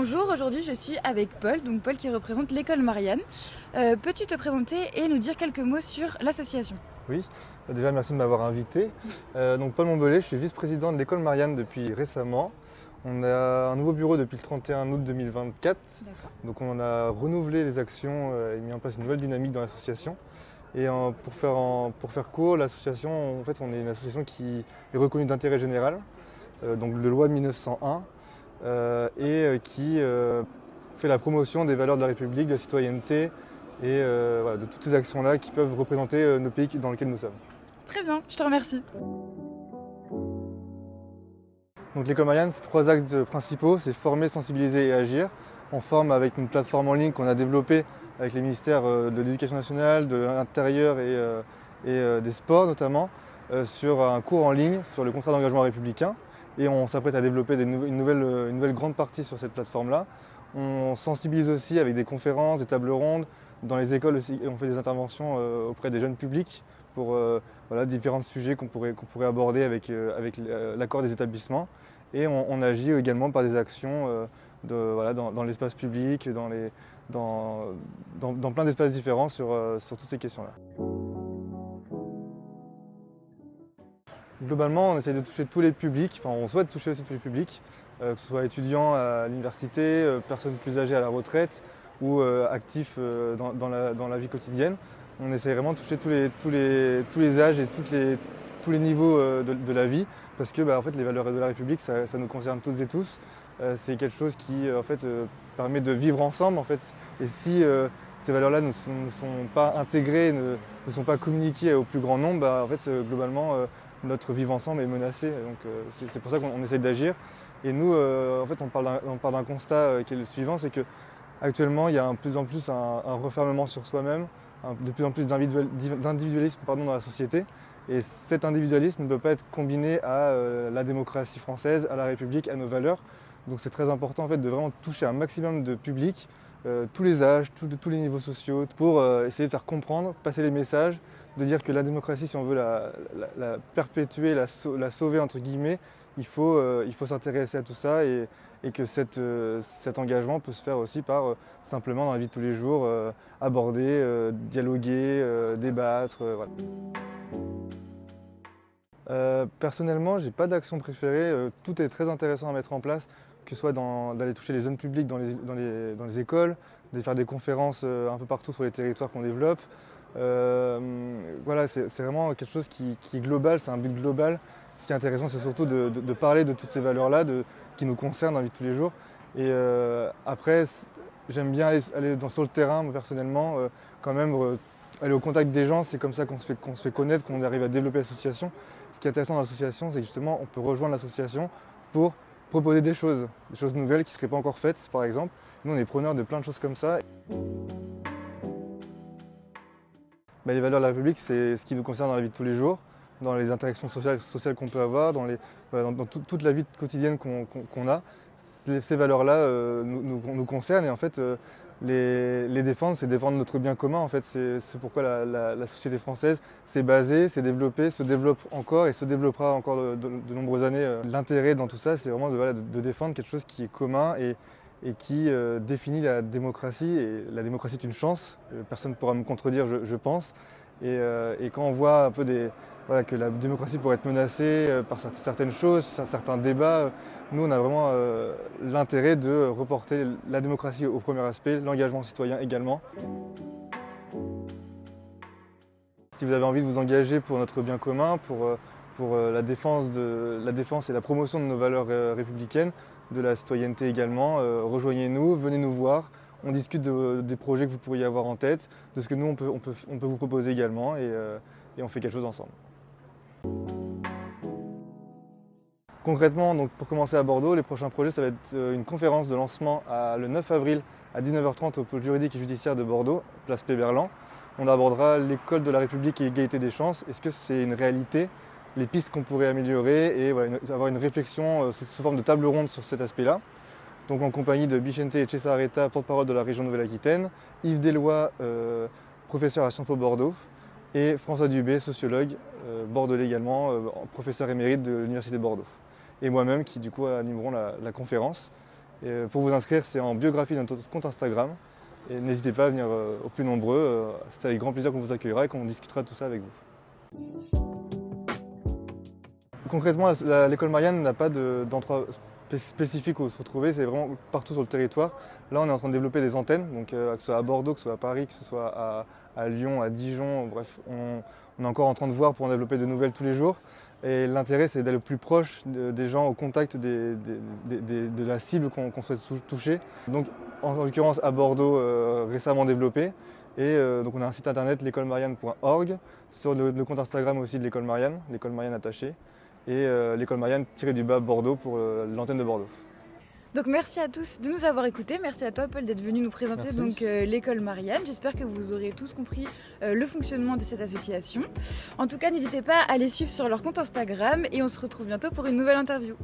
Bonjour, aujourd'hui je suis avec Paul, donc Paul qui représente l'école Marianne. Peux-tu te présenter et nous dire quelques mots sur l'association? Oui, déjà merci de m'avoir invité. Donc Paul Montbellet, je suis vice-président de l'école Marianne depuis récemment. On a un nouveau bureau depuis le 31 août 2024. Donc on a renouvelé les actions et mis en place une nouvelle dynamique dans l'association. Et pour faire court, l'association, en fait, on est une association qui est reconnue d'intérêt général, donc de loi 1901, qui fait la promotion des valeurs de la République, de la citoyenneté et voilà, de toutes ces actions-là qui peuvent représenter nos pays dans lesquels nous sommes. Très bien, je te remercie. Donc l'école Marianne, c'est 3 axes principaux, c'est former, sensibiliser et agir. On forme avec une plateforme en ligne qu'on a développée avec les ministères de l'Éducation nationale, de l'Intérieur et des Sports notamment, sur un cours en ligne sur le contrat d'engagement républicain. Et on s'apprête à développer une nouvelle grande partie sur cette plateforme-là. On sensibilise aussi avec des conférences, des tables rondes. Dans les écoles aussi, on fait des interventions auprès des jeunes publics pour voilà, différents sujets qu'on pourrait aborder avec l'accord des établissements. Et on agit également par des actions voilà, dans l'espace public, dans plein d'espaces différents sur toutes ces questions-là. Globalement, on essaie de toucher tous les publics, enfin on souhaite toucher aussi tous les publics, que ce soit étudiants à l'université, personnes plus âgées à la retraite ou actifs dans la vie quotidienne. On essaie vraiment de toucher tous les âges et tous les niveaux de la vie, parce que en fait, les valeurs de la République, ça nous concerne toutes et tous. C'est quelque chose qui en fait, permet de vivre ensemble. En fait. Et si ces valeurs-là ne sont pas intégrées, ne sont pas communiquées au plus grand nombre, en fait, globalement, notre vivre ensemble est menacé. Donc c'est pour ça qu'on essaie d'agir. Et nous, en fait, on parle d'un constat qui est le suivant, c'est que actuellement, il y a de plus en plus un refermement sur soi-même, de plus en plus d'individualisme dans la société. Et cet individualisme ne peut pas être combiné à la démocratie française, à la République, à nos valeurs. Donc c'est très important en fait, de vraiment toucher un maximum de public, tous les âges, tous les niveaux sociaux, pour essayer de faire comprendre, passer les messages, de dire que la démocratie, si on veut la perpétuer, la sauver entre guillemets, il faut s'intéresser à tout ça et que cet engagement peut se faire aussi par simplement dans la vie de tous les jours, aborder, dialoguer, débattre. Voilà. Personnellement, j'ai pas d'action préférée, tout est très intéressant à mettre en place, que ce soit d'aller toucher les jeunes publics dans les écoles, de faire des conférences un peu partout sur les territoires qu'on développe. Voilà, c'est vraiment quelque chose qui est global, c'est un but global. Ce qui est intéressant, c'est surtout de parler de toutes ces valeurs-là qui nous concernent dans la vie de tous les jours. Et après, j'aime bien aller sur le terrain, moi, personnellement, quand même, aller au contact des gens, c'est comme ça qu'on se fait connaître, qu'on arrive à développer l'association. Ce qui est intéressant dans l'association, c'est que justement, on peut rejoindre l'association pour proposer des choses nouvelles qui ne seraient pas encore faites, par exemple. Nous, on est preneurs de plein de choses comme ça. Les valeurs de la République, c'est ce qui nous concerne dans la vie de tous les jours, dans les interactions sociales qu'on peut avoir, dans toute la vie quotidienne qu'on a. Ces valeurs-là nous concernent et en fait, les défendre, c'est défendre notre bien commun. En fait, c'est pourquoi la société française s'est basée, s'est développée, se développe encore et se développera encore de nombreuses années. L'intérêt dans tout ça, c'est vraiment de défendre quelque chose qui est commun et qui définit la démocratie. Et la démocratie est une chance, personne ne pourra me contredire, je pense. Et quand on voit un peu que la démocratie pourrait être menacée par certaines choses, certains débats, nous on a vraiment l'intérêt de reporter la démocratie au premier aspect, l'engagement citoyen également. Si vous avez envie de vous engager pour notre bien commun, pour la défense et la promotion de nos valeurs républicaines, de la citoyenneté également, rejoignez-nous, venez nous voir. On discute des projets que vous pourriez avoir en tête, de ce que nous on peut vous proposer également et on fait quelque chose ensemble. Concrètement, donc pour commencer à Bordeaux, les prochains projets, ça va être une conférence de lancement le 9 avril à 19h30 au pôle juridique et judiciaire de Bordeaux, place Péberlan. On abordera l'école de la République et l'égalité des chances. Est-ce que c'est une réalité? Les pistes qu'on pourrait améliorer et voilà, avoir une réflexion sous forme de table ronde sur cet aspect-là. Donc en compagnie de Bichente Etxezarreta, porte-parole de la région Nouvelle-Aquitaine, Yves Deslois, professeur à Sciences Po Bordeaux, et François Dubé, sociologue, bordelais également, professeur émérite de l'Université de Bordeaux. Et moi-même qui du coup animeront la conférence. Et pour vous inscrire, c'est en biographie de notre compte Instagram. Et n'hésitez pas à venir au plus nombreux. C'est avec grand plaisir qu'on vous accueillera et qu'on discutera de tout ça avec vous. Concrètement, l'école Marianne n'a pas d'endroit spécifique où se retrouver, c'est vraiment partout sur le territoire. Là, on est en train de développer des antennes, donc que ce soit à Bordeaux, que ce soit à Paris, que ce soit à Lyon, à Dijon, bref, on est encore en train de voir pour en développer de nouvelles tous les jours. Et l'intérêt, c'est d'aller le plus proche des gens, au contact de la cible qu'on souhaite toucher. Donc, en l'occurrence, à Bordeaux, récemment développé. Et donc, on a un site internet, l'écolemarianne.org, sur le compte Instagram aussi de l'école Marianne, l'école Marianne attachée, et l'école Marianne-du-bas Bordeaux pour l'antenne de Bordeaux. Donc merci à tous de nous avoir écoutés, merci à toi Paul d'être venu nous présenter l'école Marianne. J'espère que vous aurez tous compris le fonctionnement de cette association. En tout cas, n'hésitez pas à les suivre sur leur compte Instagram et on se retrouve bientôt pour une nouvelle interview.